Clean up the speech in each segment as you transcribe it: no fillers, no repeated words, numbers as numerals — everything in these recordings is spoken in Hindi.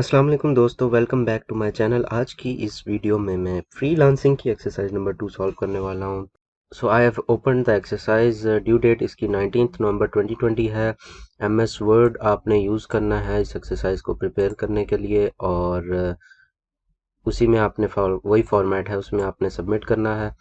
अस्सलाम वालेकुम दोस्तों, welcome back to my channel. आज की इस वीडियो में मैं फ्रीलांसिंग की एक्सरसाइज नंबर 2 सॉल्व करने वाला हूं। So I have open the exercise. Due date इसकी 19 नवंबर 2020 है। एमएस वर्ड आपने यूज़ करना है इस एक्सरसाइज को प्रिपेयर करने के लिए, और उसी में आपने वही फॉर्मेट है, उसमें आपने सबमिट करना है।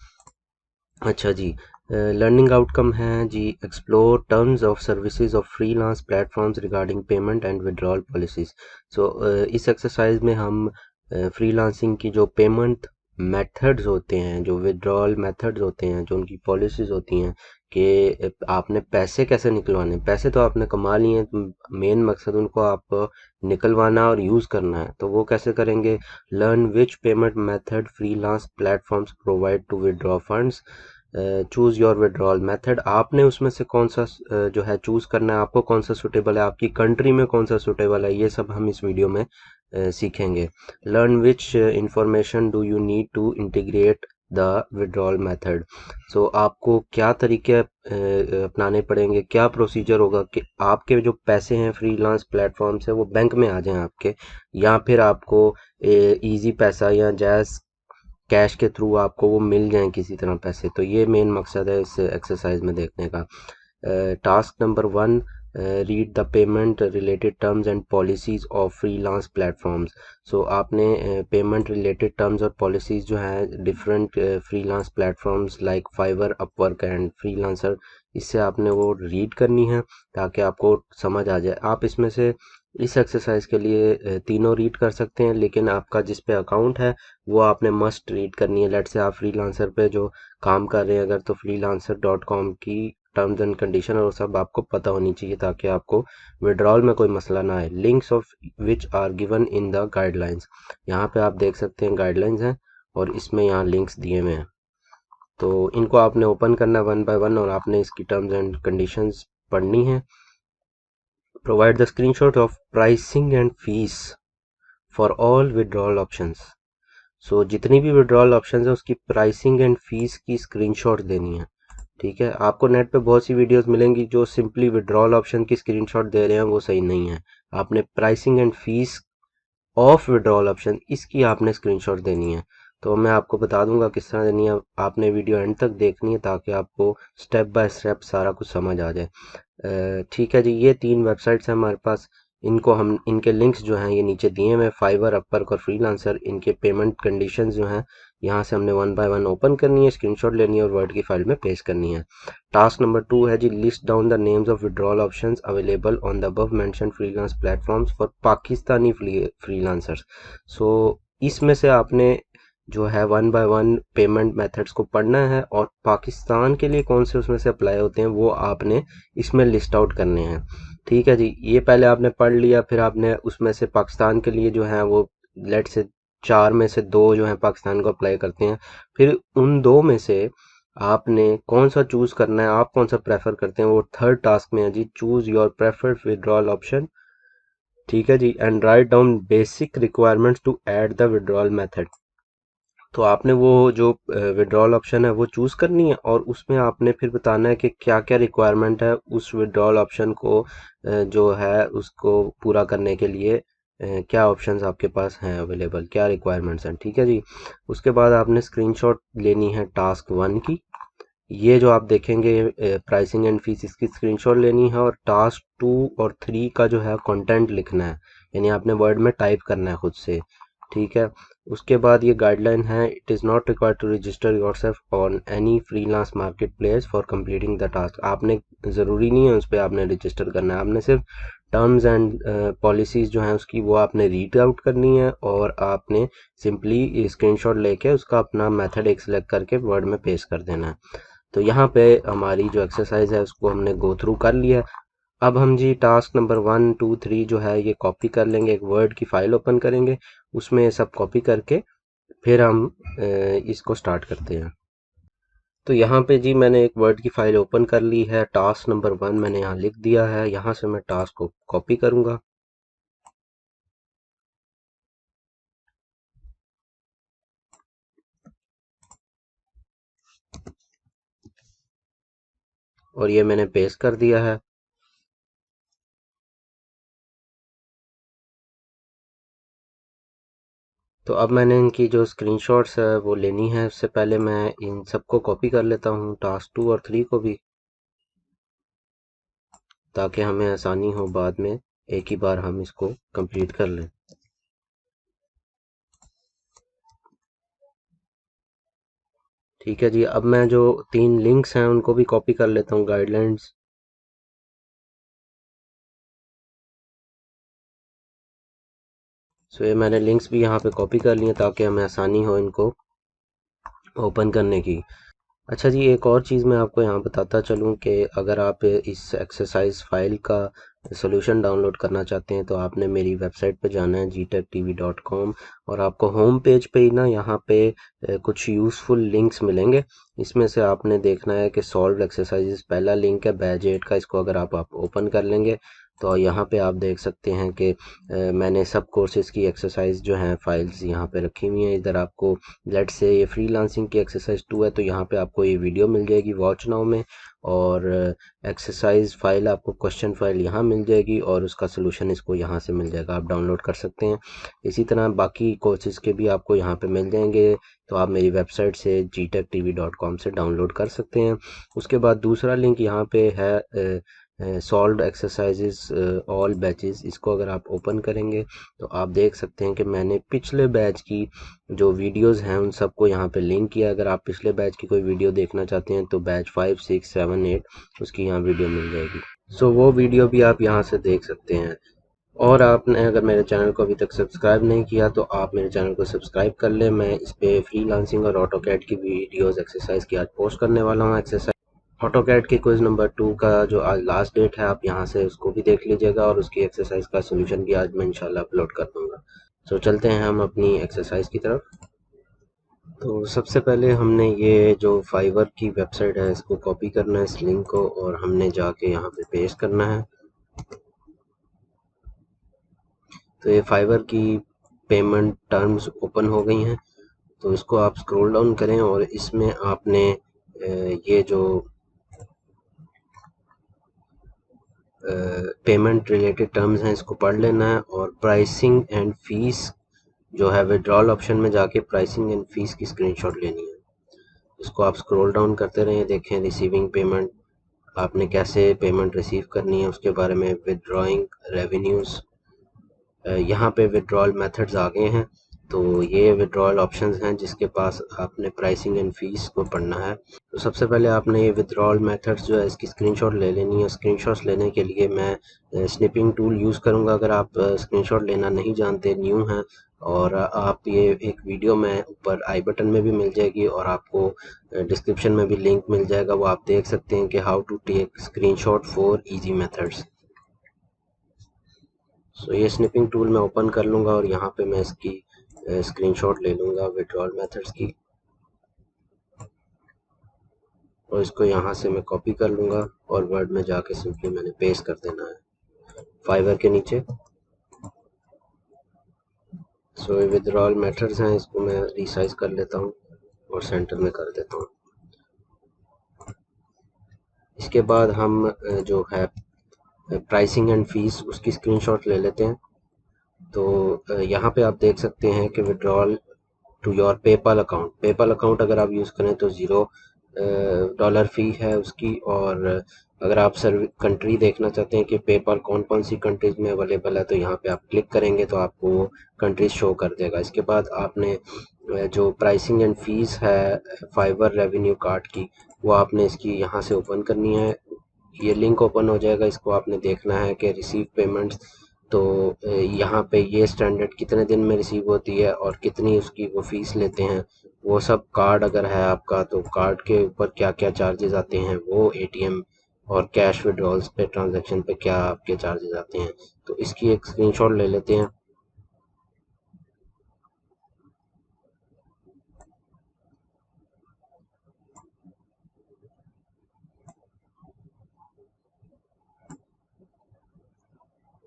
अच्छा जी, लर्निंग आउटकम है जी, explore terms of services of freelance platforms regarding payment and withdrawal policies. So इस एक्सरसाइज में हम फ्रीलांसिंग की जो पेमेंट मेथड्स होते हैं, जो विड्रॉल मेथड्स होते हैं, जो उनकी पॉलिसीज होती हैं कि आपने पैसे कैसे निकलवाने। पैसे तो आपने कमा लिए हैं, मेन मकसद उनको आप निकलवाना और यूज़ करना है, तो वो कैसे करेंगे। Learn which payment method freelance platforms provide to withdraw funds. Choose your withdrawal method, आपने उसमें से कौन सा जो है चूज़ करना है, आपको कौन सा सूटेबल है, आपकी कंट्री में कौन सा सूटेबल है, ये सब हम इस वीडियो में सीखेंगे। Learn which information do you need to integrate the withdrawal method. So आपको क्या तरीके अपनाने पड़ेंगे, क्या प्रोसीजर होगा कि आपके जो पैसे हैं फ्रीलांस प्लेटफॉर्म से वो बैंक में आ जाएं आपके, या फिर आपको इजी पैसा या जैस कैश के थ्रू आपको वो मिल जाएं किसी तरह पैसे। तो ये मेन मकसद है इस एक्सरसाइज में देखने का। Task number 1, read the payment related terms and policies of freelance platforms. So आपने पेमेंट रिलेटेड टर्म्स और पॉलिसीज जो है different freelance platforms like Fiverr, Upwork and Freelancer, इससे आपने वो रीड करनी है ताकि आपको समझ आ जाए। आप इसमें से इस एक्सरसाइज के लिए तीनों रीड कर सकते हैं, लेकिन आपका जिस पे अकाउंट है वो आपने मस्ट रीड करनी है। लेट से आप फ्रीलांसर पे जो काम कर रहे हैं अगर, तो freelancer.com की टर्म्स एंड कंडीशन और सब आपको पता होनी चाहिए ताकि आपको विड्रॉल में कोई मसला ना आए। Links of which are given in the guidelines, यहाँ पे आप देख सकते हैं गाइडलाइंस हैं और इसमें यहाँ लिंक्स दिए हुए हैं। तो इनको आपने ओपन करना है वन बाय वन और आपने इसकी टर्म्स एंड कंडीशंस पढ़नी है। Provide the screenshot of pricing and fees for all withdrawal options. So जितनी भी विड्रॉल ऑप्शन है उसकी प्राइसिंग एंड फीस की स्क्रीनशॉट देनी है। ठीक है, आपको नेट पे बहुत सी वीडियोस मिलेंगी जो सिंपली विड्रॉल ऑप्शन की स्क्रीनशॉट दे रहे हैं, वो सही नहीं है। आपने pricing and fees of withdrawal option, इसकी आपने स्क्रीनशॉट देनी है। तो मैं आपको बता दूंगा किस तरह देनी है, आपने वीडियो एंड तक देखनी है ताकि आपको स्टेप बाय स्टेप सारा कुछ समझ आ जाए। ठीक है जी, ये 3 वेबसाइट्स हैं हमारे पास। इनको हम, इनके लिंक्स जो हैं ये नीचे दिए हुए हैं, फाइवर, अपवर्क और फ्रीलांसर। इनके पेमेंट कंडीशंस जो हैं यहाँ से हमने वन बाय वन ओपन करनी है, स्क्रीनशॉट लेनी है और वर्ड की फाइल में पेस्ट करनी है। टास्क नंबर 2 है जी, list down the names of withdrawal options available on the above mentioned freelance platforms for Pakistani freelancers. So इसमें से आपने जो है one by one payment methods को पढ़ना है और पाकिस्तान के लिए कौन से उसमें से अप्लाई होते हैं वो आपने इसमें लिस्ट आउट करने हैं। ठीक है जी, ये पहले आपने पढ़ लिया, फिर आपने उसमें से पाकिस्तान के लिए जो है वो, लेट से 4 में से 2 जो है पाकिस्तान को अप्लाई करते हैं। फिर उन 2 में से आपने कौन सा चूज करना है, आप कौन सा प्रेफर करते हैं, वो थर्ड टास्क में है जी। Choose your preferred withdrawal option. ठीक है जी, and write down basic requirements to add the withdrawal method. तो आपने वो जो विड्रॉल ऑप्शन है वो चूज़ करनी है और उसमें आपने फिर बताना है कि क्या क्या रिक्वायरमेंट है उस विड्रॉल ऑप्शन को जो है उसको पूरा करने के लिए, क्या ऑप्शंस आपके पास हैं अवेलेबल, क्या रिक्वायरमेंट्स हैं। ठीक है जी, उसके बाद आपने स्क्रीनशॉट लेनी है टास्क 1 की। ये जो आप देखेंगे प्राइसिंग एंड फीस, इसकी स्क्रीनशॉट लेनी है और टास्क 2 और 3 का जो है कंटेंट लिखना है, यानी आपने वर्ड में टाइप करना है खुद से। ठीक है, उसके बाद ये गाइडलाइन है, it is not required to register yourself on any freelance marketplace for completing the task. आपने ज़रूरी नहीं है उस पर आपने रजिस्टर करना है, आपने सिर्फ टर्म्स एंड पॉलिसीज़ जो हैं उसकी वो आपने रीड आउट करनी है और आपने सिंपली स्क्रीनशॉट लेके उसका अपना मेथड एक सेलेक्ट करके वर्ड में पेस्ट कर देना है। तो यहाँ पे हमारी जो एक्सरसाइज है उसको हमने गो थ्रू कर लिया। अब हम जी टास्क नंबर 1 2 3 जो है ये कॉपी कर लेंगे, एक वर्ड की फाइल ओपन करेंगे, उसमें ये सब कॉपी करके फिर हम इसको स्टार्ट करते हैं। तो यहाँ पे जी मैंने एक वर्ड की फाइल ओपन कर ली है, टास्क नंबर 1 मैंने यहाँ लिख दिया है, यहाँ से मैं टास्क को कॉपी करूँगा और ये मैंने पेस्ट कर दिया है। तो अब मैंने इनकी जो स्क्रीनशॉट्स है वो लेनी है। उससे पहले मैं इन सबको कॉपी कर लेता हूँ, टास्क 2 और 3 को भी, ताकि हमें आसानी हो बाद में एक ही बार हम इसको कंप्लीट कर लें। ठीक है जी, अब मैं जो 3 लिंक्स हैं उनको भी कॉपी कर लेता हूँ, गाइडलाइंस। सो ये मैंने लिंक्स भी यहाँ पे कॉपी कर लिए ताकि हमें आसानी हो इनको ओपन करने की। अच्छा जी, एक और चीज़ मैं आपको यहाँ बताता चलूँ कि अगर आप इस एक्सरसाइज फाइल का सॉल्यूशन डाउनलोड करना चाहते हैं तो आपने मेरी वेबसाइट पे जाना है gtech.tv.com, और आपको होम पेज पे ही ना यहाँ पे कुछ यूज़फुल लिंक्स मिलेंगे। इसमें से आपने देखना है कि सॉल्व एक्सरसाइजेस पहला लिंक है बैच 8 का। इसको अगर आप ओपन कर लेंगे तो यहाँ पे आप देख सकते हैं कि मैंने सब कोर्सेज़ की एक्सरसाइज जो हैं फाइल्स यहाँ पे रखी हुई हैं। इधर आपको लेट से ये फ्रीलांसिंग की एक्सरसाइज 2 है तो यहाँ पे आपको ये वीडियो मिल जाएगी वॉच नाउ में, और एक्सरसाइज फाइल आपको क्वेश्चन फाइल यहाँ मिल जाएगी और उसका सलूशन इसको यहाँ से मिल जाएगा, आप डाउनलोड कर सकते हैं। इसी तरह बाकी कोर्सेज के भी आपको यहाँ पे मिल जाएंगे, तो आप मेरी वेबसाइट से gtech.tv.com से डाउनलोड कर सकते हैं। उसके बाद दूसरा लिंक यहाँ पे है सॉल्व्ड एक्सरसाइजेस ऑल बैचेस। इसको अगर आप ओपन करेंगे तो आप देख सकते हैं कि मैंने पिछले बैच की जो वीडियोस हैं उन सबको यहाँ पे लिंक किया। अगर आप पिछले बैच की कोई वीडियो देखना चाहते हैं तो बैच 5, 6, 7, 8 उसकी यहाँ वीडियो मिल जाएगी। सो वो वीडियो भी आप यहाँ से देख सकते हैं। और आपने अगर मेरे चैनल को अभी तक सब्सक्राइब नहीं किया तो आप मेरे चैनल को सब्सक्राइब कर लें। मैं इस पे फ्रीलांसिंग और ऑटोकैड की वीडियोस एक्सरसाइज की आज पोस्ट करने वाला हूँ। एक्सरसाइज ऑटोकैड की क्विज नंबर 2 का जो आज लास्ट डेट है, आप यहाँ से उसको भी देख लीजिएगा और उसकी एक्सरसाइज का सोल्यूशन भी आज मैं इंशाल्लाह अपलोड कर दूंगा। सो चलते हैं हम अपनी एक्सरसाइज की तरफ। तो सबसे पहले हमने ये जो फाइवर की वेबसाइट है इसको कॉपी करना है, इस लिंक को, और हमने जाके यहाँ पे पेस्ट करना है। तो ये फाइवर की पेमेंट टर्म्स ओपन हो गई हैं, तो इसको आप स्क्रॉल डाउन करें और इसमें आपने ये जो पेमेंट रिलेटेड टर्म्स हैं इसको पढ़ लेना है, और प्राइसिंग एंड फीस जो है विड्रॉल ऑप्शन में जाके प्राइसिंग एंड फीस की स्क्रीनशॉट लेनी है। इसको आप स्क्रॉल डाउन करते रहें, देखें रिसीविंग पेमेंट, आपने कैसे पेमेंट रिसीव करनी है उसके बारे में, विदड्रॉइंग रेवेन्यूज़, यहाँ पे विड्रॉल मेथड्स आ गए हैं। तो ये विड्रॉल ऑप्शंस हैं जिसके पास आपने प्राइसिंग एंड फीस को पढ़ना है। तो सबसे पहले आपने ये विड्रॉल मेथड्स जो है इसकी स्क्रीनशॉट ले लेनी है। स्क्रीनशॉट्स लेने के लिए मैं स्निपिंग टूल यूज़ करूँगा। अगर आप स्क्रीनशॉट लेना नहीं जानते, न्यू हैं, और आप ये एक वीडियो में ऊपर आई बटन में भी मिल जाएगी और आपको डिस्क्रिप्शन में भी लिंक मिल जाएगा, वो आप देख सकते हैं कि how to take screenshot for easy methods. So ये स्निपिंग टूल मैं ओपन कर लूँगा और यहाँ पे मैं इसकी स्क्रीनशॉट ले लूँगा विड्रॉल मेथड्स की, और इसको यहाँ से मैं कॉपी कर लूँगा और वर्ड में जाके सिंपली मैंने पेस्ट कर देना है फाइवर के नीचे। सो ये विड्रॉल मेथड्स हैं, इसको मैं रिसाइज कर लेता हूँ और सेंटर में कर देता हूँ। इसके बाद हम जो है प्राइसिंग एंड फीस उसकी स्क्रीनशॉट ले लेते हैं। तो यहाँ पे आप देख सकते हैं कि withdrawal to your PayPal account, PayPal account अगर आप यूज़ करें तो $0 फ़ी है उसकी। और अगर आप सर्व कंट्री देखना चाहते हैं कि पेपाल कौन कौन सी कंट्रीज़ में अवेलेबल है तो यहाँ पे आप क्लिक करेंगे तो आपको वो कंट्रीज शो कर देगा। इसके बाद आपने जो प्राइसिंग एंड फीस है फाइबर रेवेन्यू कार्ड की, वो आपने इसकी यहाँ से ओपन करनी है। ये लिंक ओपन हो जाएगा, इसको आपने देखना है कि रिसीव पेमेंट्स। तो यहाँ पे ये स्टैंडर्ड कितने दिन में रिसीव होती है और कितनी उसकी वो फीस लेते हैं, वो सब। कार्ड अगर है आपका तो कार्ड के ऊपर क्या क्या चार्जेस आते हैं, वो एटीएम और कैश विड्रॉल्स पे ट्रांजैक्शन पे क्या आपके चार्जेस आते हैं, तो इसकी एक स्क्रीनशॉट ले लेते हैं।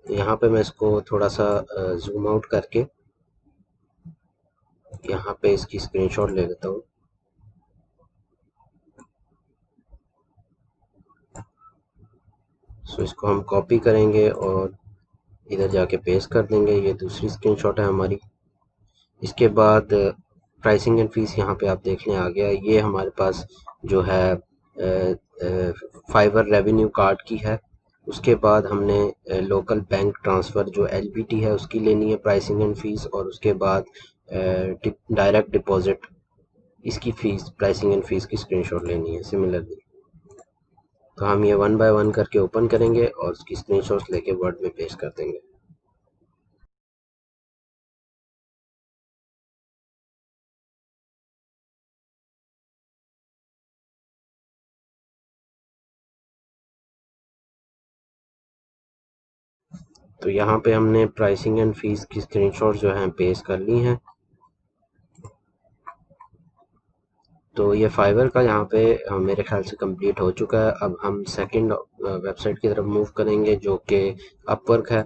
यहाँ पे मैं इसको थोड़ा सा जूम आउट करके यहाँ पे इसकी स्क्रीनशॉट ले लेता हूँ। सो इसको हम कॉपी करेंगे और इधर जाके पेस्ट कर देंगे। ये दूसरी स्क्रीनशॉट है हमारी। इसके बाद प्राइसिंग एंड फीस यहाँ पे आप देख लें आ गया। ये हमारे पास जो है फाइवर रेवेन्यू कार्ड की है। उसके बाद हमने लोकल बैंक ट्रांसफ़र जो एलबीटी है उसकी लेनी है प्राइसिंग एंड फीस, और उसके बाद डायरेक्ट डिपॉजिट इसकी फ़ीस प्राइसिंग एंड फीस की स्क्रीनशॉट लेनी है सिमिलरली। तो हम ये वन बाय वन करके ओपन करेंगे और उसकी स्क्रीनशॉट्स लेके वर्ड में पेस्ट कर देंगे। तो यहाँ पे हमने प्राइसिंग एंड फीस की स्क्रीनशॉट जो है पेस्ट कर ली हैं। तो ये फाइवर का यहाँ पे मेरे ख्याल से कंप्लीट हो चुका है। अब हम सेकंड वेबसाइट की तरफ मूव करेंगे जो कि अपवर्क है।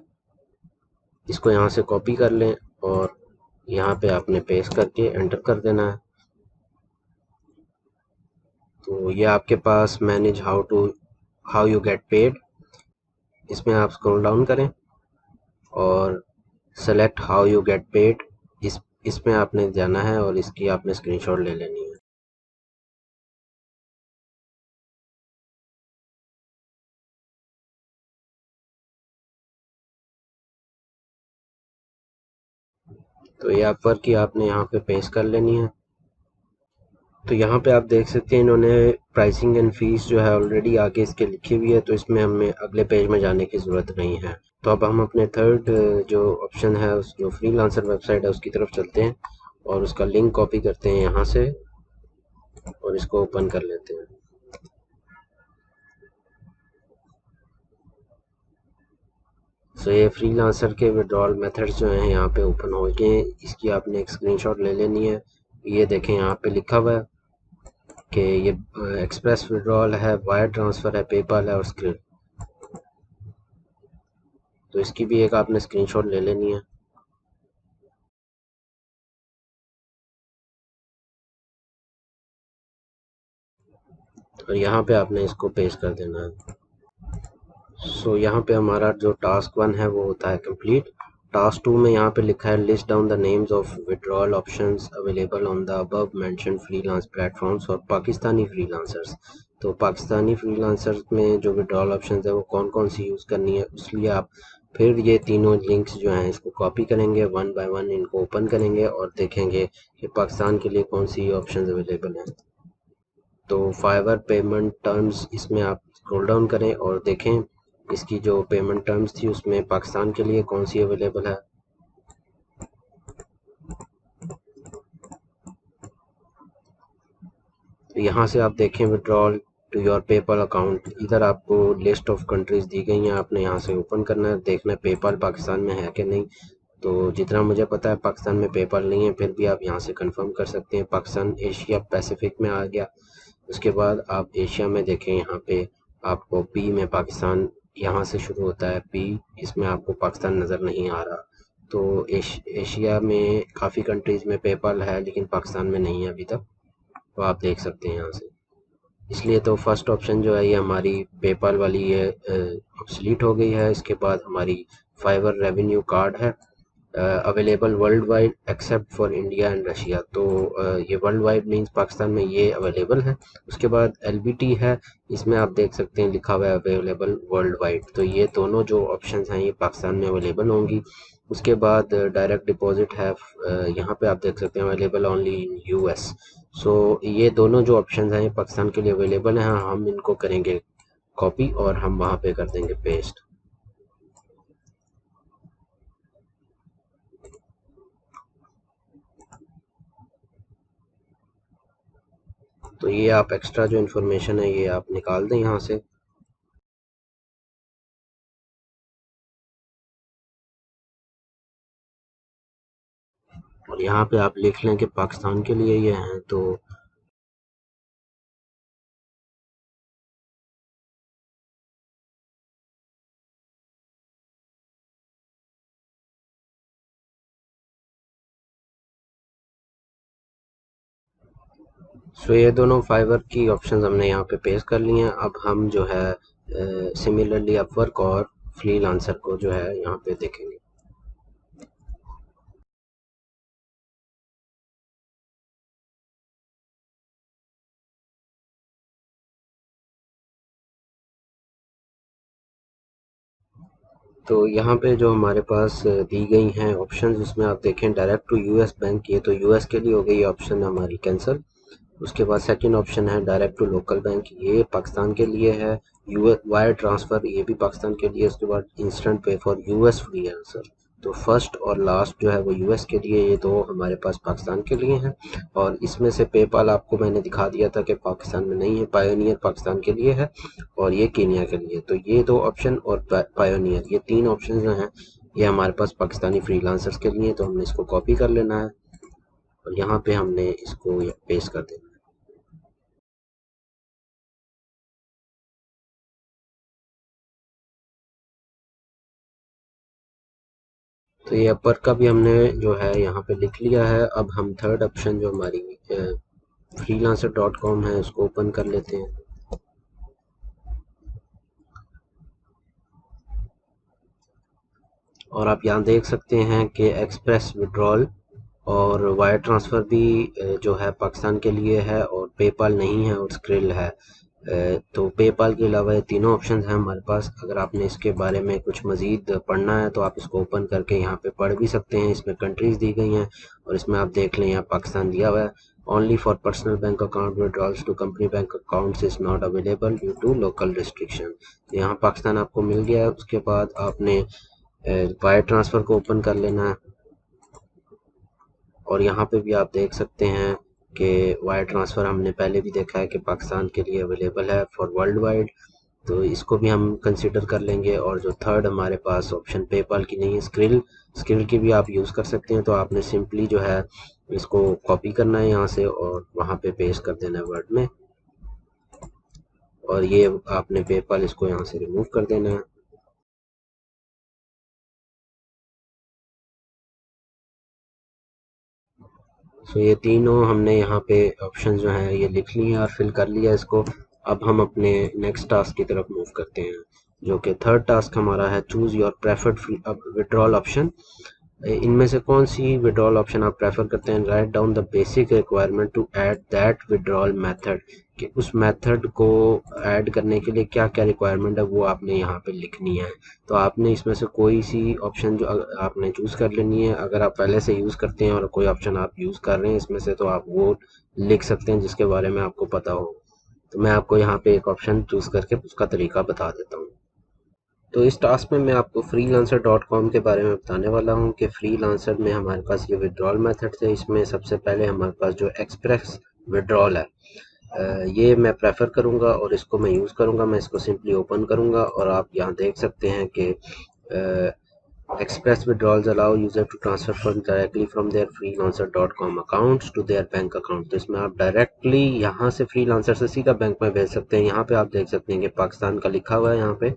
इसको यहाँ से कॉपी कर लें और यहाँ पे आपने पेस्ट करके एंटर कर देना है। तो ये आपके पास manage how you get paid, इसमें आप स्क्रॉल डाउन करें और select how you get paid, इसमें आपने जाना है और इसकी आपने स्क्रीनशॉट ले लेनी है। तो ये अपवर्क की आपने यहाँ पे पेस्ट कर लेनी है। तो यहाँ पे आप देख सकते हैं इन्होंने प्राइसिंग एंड फीस जो है ऑलरेडी आगे इसके लिखी हुई है, तो इसमें हमें अगले पेज में जाने की ज़रूरत नहीं है। तो अब हम अपने थर्ड जो ऑप्शन है उस जो फ्रीलांसर वेबसाइट है उसकी तरफ चलते हैं और उसका लिंक कॉपी करते हैं यहाँ से और इसको ओपन कर लेते हैं। सो ये फ्रीलांसर के विड्रॉल मेथड्स जो हैं यहाँ पे ओपन हो गए हैं। इसकी आपने एक स्क्रीनशॉट ले लेनी है। ये देखें यहाँ पे लिखा हुआ है कि ये एक्सप्रेस विड्रॉल है, वायर ट्रांसफ़र है, पेपाल है और स्क्रिप्ट। तो इसकी भी एक आपने स्क्रीनशॉट ले लेनी है। और यहाँ पे आपने इसको पेस्ट कर देना है। सो यहाँ पे हमारा जो टास्क 1 है वो होता है कंप्लीट। टास्क 2 में यहाँ पे लिखा है list down the names of withdrawal options available on the above mentioned freelance platforms और पाकिस्तानी फ्रीलांसर्स। तो पाकिस्तानी फ्रीलांसर्स में जो विड्रॉल ऑप्शंस है वो कौन कौन सी यूज़ करनी है, इसलिए आप फिर ये तीनों लिंक्स जो हैं इसको कॉपी करेंगे, वन बाय वन इनको ओपन करेंगे और देखेंगे कि पाकिस्तान के लिए कौन सी ऑप्शंस अवेलेबल हैं। तो फाइवर पेमेंट टर्म्स इसमें आप स्क्रॉल डाउन करें और देखें इसकी जो पेमेंट टर्म्स थी उसमें पाकिस्तान के लिए कौन सी अवेलेबल है। तो यहाँ से आप देखें withdrawal to your PayPal account, इधर आपको लिस्ट ऑफ कंट्रीज दी गई हैं, आपने यहाँ से ओपन करना है, देखना है पेपल पाकिस्तान में है कि नहीं। तो जितना मुझे पता है पाकिस्तान में पेपल नहीं है, फिर भी आप यहाँ से कंफर्म कर सकते हैं। पाकिस्तान एशिया पैसिफिक में आ गया। उसके बाद आप एशिया में देखें, यहाँ पे आपको पी में पाकिस्तान यहाँ से शुरू होता है पी, इसमें आपको पाकिस्तान नज़र नहीं आ रहा। तो एशिया में काफ़ी कंट्रीज़ में पेपल है लेकिन पाकिस्तान में नहीं है अभी तक, तो आप देख सकते हैं यहाँ से। इसलिए तो फर्स्ट ऑप्शन जो है ये हमारी पेपल वाली ये ऑब्सलीट हो गई है। इसके बाद हमारी फाइवर रेवेन्यू कार्ड है available world wide except for India and Russia. तो ये वर्ल्ड वाइड मीन्स पाकिस्तान में ये अवेलेबल है। उसके बाद एलबीटी है, इसमें आप देख सकते हैं लिखा हुआ है अवेलेबल वर्ल्ड वाइड। तो ये दोनों जो ऑप्शंस हैं ये पाकिस्तान में अवेलेबल होंगी। उसके बाद डायरेक्ट डिपॉजिट है, यहाँ पे आप देख सकते हैं अवेलेबल ओनली इन यूएस। सो ये दोनों जो ऑप्शंस हैं ये पाकिस्तान के लिए अवेलेबल हैं। हम इनको करेंगे कॉपी और हम वहाँ पे कर देंगे पेस्ट। तो ये आप एक्स्ट्रा जो इन्फॉर्मेशन है ये आप निकाल दें यहाँ से। और यहाँ पे आप लिख लें कि पाकिस्तान के लिए ये हैं। तो ये दोनों फाइवर की ऑप्शंस हमने यहाँ पे पेस्ट कर लिए हैं। अब हम जो है सिमिलरली अपवर्क और फ्रीलांसर को जो है यहाँ पे देखेंगे। तो यहाँ पे जो हमारे पास दी गई हैं ऑप्शंस, उसमें आप देखें डायरेक्ट टू यूएस बैंक, ये तो यूएस के लिए हो गई ऑप्शन हमारी कैंसिल। उसके बाद सेकंड ऑप्शन है डायरेक्ट टू लोकल बैंक, ये पाकिस्तान के लिए है। यूएस वायर ट्रांसफ़र, ये भी पाकिस्तान के लिए। उसके बाद इंस्टेंट पे फॉर यूएस फ्री आंसर, तो फर्स्ट और लास्ट जो है वो यूएस के लिए, ये दो हमारे पास पाकिस्तान के लिए हैं। और इसमें से पेपाल आपको मैंने दिखा दिया था कि पाकिस्तान में नहीं है, पायोनियर पाकिस्तान के लिए है और ये केन्या के लिए। तो ये दो ऑप्शन और पायोनियर, ये तीन ऑप्शन जो हैं ये हमारे पास पाकिस्तानी फ्रीलांसर्स के लिए। तो हमने इसको कॉपी कर लेना है और यहाँ पे हमने इसको पेस्ट कर देना है। तो ये अपर का भी हमने जो है यहाँ पे लिख लिया है। अब हम थर्ड ऑप्शन जो हमारी freelancer.com है उसको ओपन कर लेते हैं। और आप यहाँ देख सकते हैं कि एक्सप्रेस विड्रॉल और वायर ट्रांसफ़र भी जो है पाकिस्तान के लिए है, और पेपाल नहीं है और स्क्रिल है। तो पेपाल के अलावा ये तीनों ऑप्शंस हैं हमारे पास। अगर आपने इसके बारे में कुछ मज़ीद पढ़ना है तो आप इसको ओपन करके यहाँ पे पढ़ भी सकते हैं। इसमें कंट्रीज़ दी गई हैं और इसमें आप देख लें यहाँ पाकिस्तान दिया हुआ है। Only for personal bank account withdrawals to company bank accounts is not available due to local restriction. तो यहाँ पाकिस्तान आपको मिल गया है। उसके बाद आपने वायर ट्रांसफ़र को ओपन कर लेना है और यहाँ पे भी आप देख सकते हैं कि वायर ट्रांसफ़र हमने पहले भी देखा है कि पाकिस्तान के लिए अवेलेबल है फॉर वर्ल्ड वाइड, तो इसको भी हम कंसिडर कर लेंगे। और जो थर्ड हमारे पास ऑप्शन पेपाल की नहीं है, स्क्रिल, स्क्रिल की भी आप यूज़ कर सकते हैं। तो आपने सिंपली जो है इसको कॉपी करना है यहाँ से और वहाँ पे पेस्ट कर देना है वर्ड में, और ये आपने पेपाल इसको यहाँ से रिमूव कर देना है। सो ये तीनों हमने यहाँ पे ऑप्शन जो हैं ये लिख लिए हैं और फिल कर लिया इसको। अब हम अपने नेक्स्ट टास्क की तरफ मूव करते हैं, जो कि थर्ड टास्क हमारा है choose your preferred withdrawal option. इनमें से कौन सी विड्रॉल ऑप्शन आप प्रेफर करते हैं? Write down the basic requirement to add that withdrawal method, कि उस मेथड को ऐड करने के लिए क्या क्या रिक्वायरमेंट है वो आपने यहाँ पे लिखनी है। तो आपने इसमें से कोई सी ऑप्शन जो आपने चूज़ कर लेनी है। अगर आप पहले से यूज़ करते हैं और कोई ऑप्शन आप यूज़ कर रहे हैं इसमें से, तो आप वो लिख सकते हैं जिसके बारे में आपको पता हो। तो मैं आपको यहाँ पे एक ऑप्शन चूज़ करके उसका तरीका बता देता हूँ। तो इस टास्क में मैं आपको freelancer.com के बारे में बताने वाला हूँ कि फ्रीलांसर में हमारे पास ये विड्रॉल मेथड थे। इसमें सबसे पहले हमारे पास जो एक्सप्रेस विड्रॉल है, ये मैं प्रेफर करूँगा और इसको मैं यूज़ करूँगा। मैं इसको सिंपली ओपन करूँगा और आप यहाँ देख सकते हैं कि express withdrawals allow user to transfer funds directly from their freelancer.com accounts to their bank account। तो इसमें आप डायरेक्टली यहाँ से फ्रीलांसर से सीधा बैंक में भेज सकते हैं। यहाँ पे आप देख सकते हैं कि पाकिस्तान का लिखा हुआ है, यहाँ पे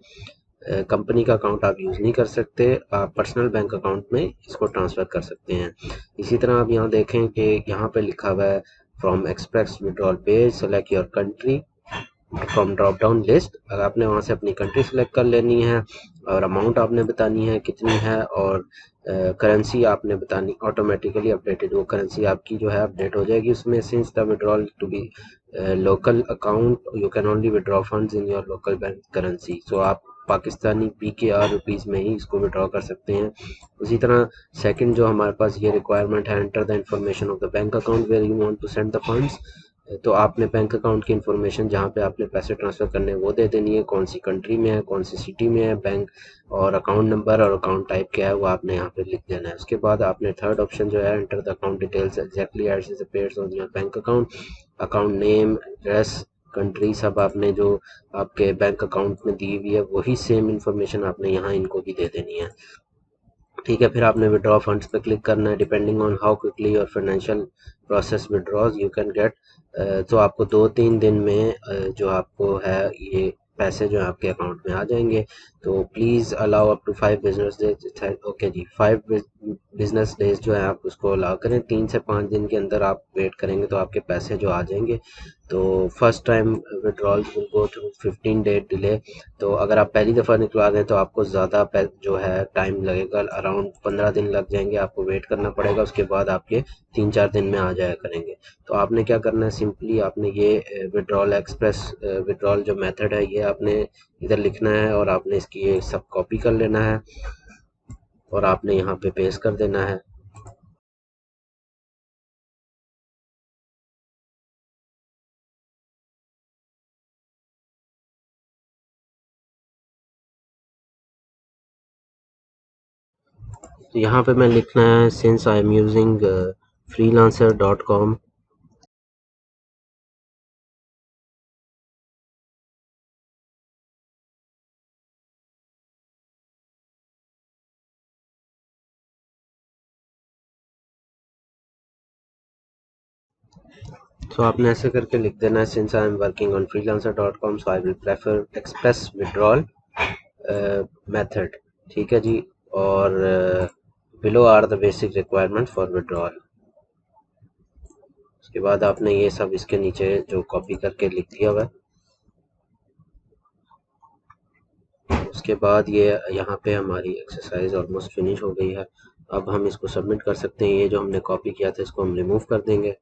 कंपनी का अकाउंट आप यूज़ नहीं कर सकते, आप पर्सनल बैंक अकाउंट में इसको ट्रांसफ़र कर सकते हैं। इसी तरह आप यहाँ देखें कि यहाँ पे लिखा हुआ है from express withdrawal page select your country from drop down list. अगर आपने वहाँ से अपनी कंट्री सेलेक्ट कर लेनी है और अमाउंट आपने बतानी है कितनी है, और करेंसी आपने बतानी, ऑटोमेटिकली अपडेटेड वो करेंसी आपकी जो है अपडेट हो जाएगी उसमें। Since the withdrawal to be local account you can only withdraw funds in your local bank currency. So आप पाकिस्तानी PKR रुपीज़ में ही इसको विड्रॉ कर सकते हैं। उसी तरह सेकंड जो हमारे पास ये रिक्वायरमेंट है, enter the information of the bank account where you want to send the funds. तो आपने बैंक अकाउंट की इन्फॉर्मेशन जहाँ पे आपने पैसे ट्रांसफ़र करने हैं वो दे देनी है, कौन सी कंट्री में है, कौन सी सिटी में है बैंक, और अकाउंट नंबर और अकाउंट टाइप क्या है वो आपने यहाँ पे लिख देना है। उसके बाद आपने थर्ड ऑप्शन जो है enter the account details exactly as it appears on your bank account, account name, address, country, सब आपने जो आपके बैंक अकाउंट में दी हुई है वही सेम इन्फॉर्मेशन आपने यहाँ इनको भी दे देनी है। ठीक है, फिर आपने विड्रॉ फंड्स पे क्लिक करना है। Depending on how quickly your financial process withdraws you can get, तो आपको 2-3 दिन में जो आपको है ये पैसे जो है आपके अकाउंट में आ जाएंगे। तो please allow up to 5 business days. Okay जी, 5 बिजनेस डेज जो है आप उसको अलाउ करें। 3 से 5 दिन के अंदर आप वेट करेंगे तो आपके पैसे जो आ जाएंगे। तो first time withdrawal will go through 15 day delay. तो अगर आप पहली दफ़ा निकलवा दें तो आपको ज़्यादा जो है टाइम लगेगा, अराउंड 15 दिन लग जाएंगे, आपको वेट करना पड़ेगा। उसके बाद आपके 3-4 दिन में आ जाया करेंगे। तो आपने क्या करना है, सिंपली आपने ये विड्रॉल एक्सप्रेस विड्रॉल जो मेथड है ये आपने इधर लिखना है और आपने इसकी ये सब कॉपी कर लेना है और आपने यहाँ पे पेस्ट कर देना है। तो यहाँ पे मैं लिखना है since I am using freelancer.com। तो आपने ऐसे करके लिख देना है since I am working on freelancer.com so I will prefer express withdrawal method. ठीक है जी। और below are the basic requirement for withdrawal. उसके बाद आपने ये सब इसके नीचे जो कॉपी करके लिख दिया हुआ है। उसके बाद ये यहाँ पे हमारी एक्सरसाइज ऑलमोस्ट फिनिश हो गई है। अब हम इसको सबमिट कर सकते हैं। ये जो हमने कॉपी किया था इसको हम रिमूव कर देंगे।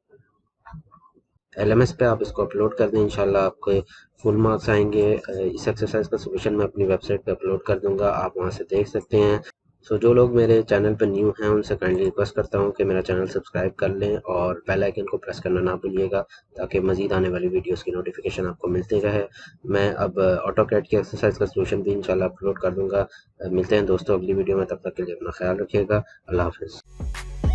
LMS पे आप इसको अपलोड कर दें, इंशाल्लाह आपके फुल मार्क्स आएंगे। इस एक्सरसाइज का सोल्यूशन मैं अपनी वेबसाइट पे अपलोड कर दूंगा, आप वहां से देख सकते हैं। सो जो लोग मेरे चैनल पर न्यू हैं उनसे काइंडली रिक्वेस्ट करता हूँ कि मेरा चैनल सब्सक्राइब कर लें और बेल आइकन को प्रेस करना ना भूलिएगा ताकि मजीद आने वाली वीडियोस की नोटिफिकेशन आपको मिलती रहे। मैं अब ऑटोकैड की एक्सरसाइज का सोल्यूशन भी इंशाल्लाह अपलोड कर दूंगा। मिलते हैं दोस्तों अगली वीडियो में, तब तक के लिए अपना ख्याल रखिएगा। अल्लाह हाफिज़।